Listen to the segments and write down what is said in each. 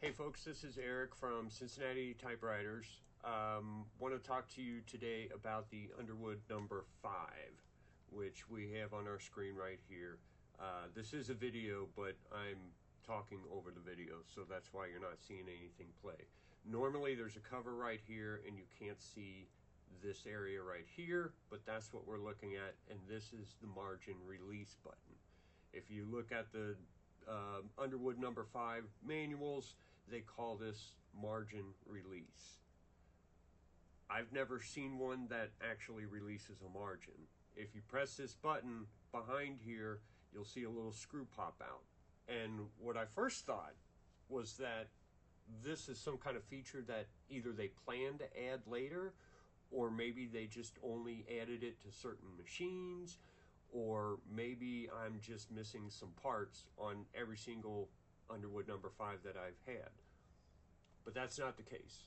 Hey folks, this is Eric from Cincinnati Typewriters. Want to talk to you today about the Underwood number 5, which we have on our screen right here. This is a video, but I'm talking over the video, so that's why you're not seeing anything play. Normally there's a cover right here and you can't see this area right here, but that's what we're looking at, and this is the margin release button. If you look at the Underwood number 5 manuals, they call this margin release. I've never seen one that actually releases a margin. If you press this button behind here, you'll see a little screw pop out. And what I first thought was that this is some kind of feature that either they plan to add later, or maybe they just only added it to certain machines, or maybe I'm just missing some parts on every single Underwood number 5 that I've had. But that's not the case.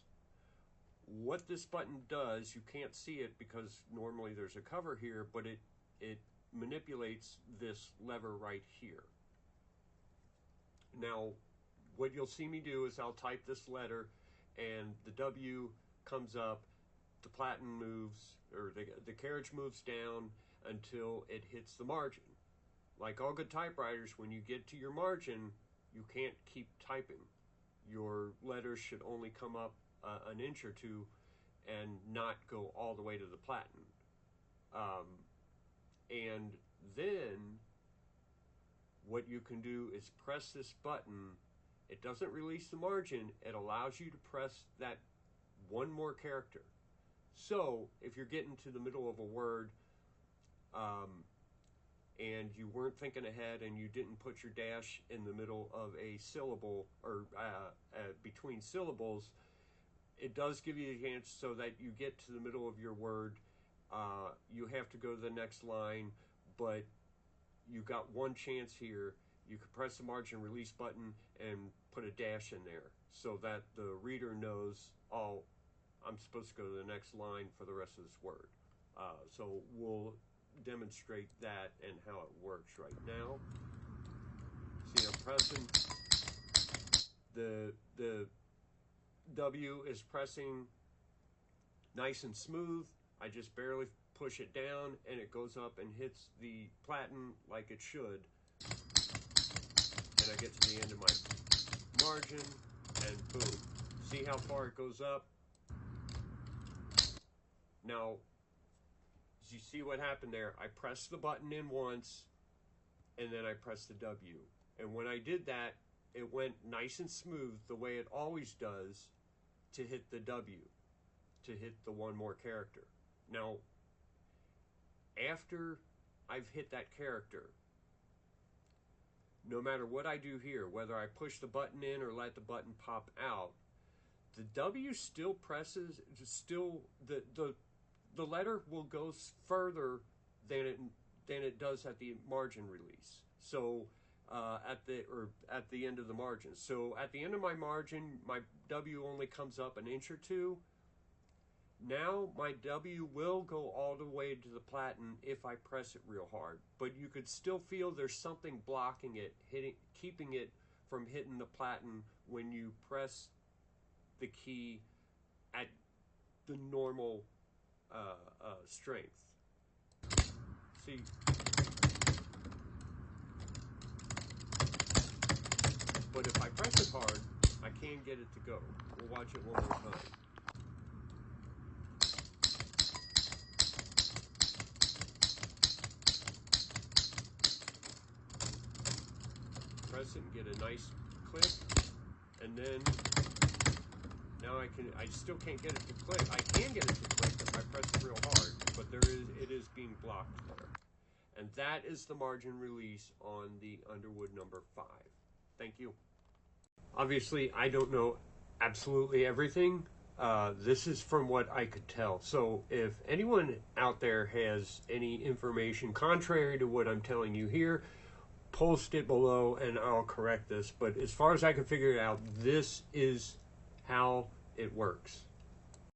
What this button does, you can't see it because normally there's a cover here, but it manipulates this lever right here. Now, what you'll see me do is I'll type this letter and the W comes up, the platen moves, or the carriage moves down until it hits the margin. Like all good typewriters, when you get to your margin, you can't keep typing. Your letters should only come up an inch or two and not go all the way to the platen. And then what you can do is press this button. It doesn't release the margin. It allows you to press that one more character. So if you're getting to the middle of a word and you weren't thinking ahead and you didn't put your dash in the middle of a syllable or between syllables, it does give you a chance so that you get to the middle of your word. You have to go to the next line, but you got one chance here. You could press the margin release button and put a dash in there so that the reader knows, oh, I'm supposed to go to the next line for the rest of this word. So we'll demonstrate that and how it works right now. See, I'm pressing. The W is pressing nice and smooth. I just barely push it down and it goes up and hits the platen like it should. And I get to the end of my margin and boom. See how far it goes up? Now, you see what happened there? I pressed the button in once and then I pressed the W. And when I did that, it went nice and smooth the way it always does to hit the W, to hit the one more character. Now, after I've hit that character, no matter what I do here, whether I push the button in or let the button pop out, the W still presses, the letter will go further than it does at the margin release. So at the end of the margin. So at the end of my margin, my W only comes up an inch or two. Now my W will go all the way to the platen if I press it real hard, but you could still feel there's something blocking it, keeping it from hitting the platen when you press the key at the normal strength. See, but if I press it hard, I can get it to go. We'll watch it one more time. Press it and get a nice click, and then now I still can't get it to click. I can get it to click if I press it real hard, but it is being blocked there. And that is the margin release on the Underwood number 5. Thank you. Obviously, I don't know absolutely everything. This is from what I could tell. So if anyone out there has any information contrary to what I'm telling you here, post it below and I'll correct this. But as far as I can figure it out, this is how it works.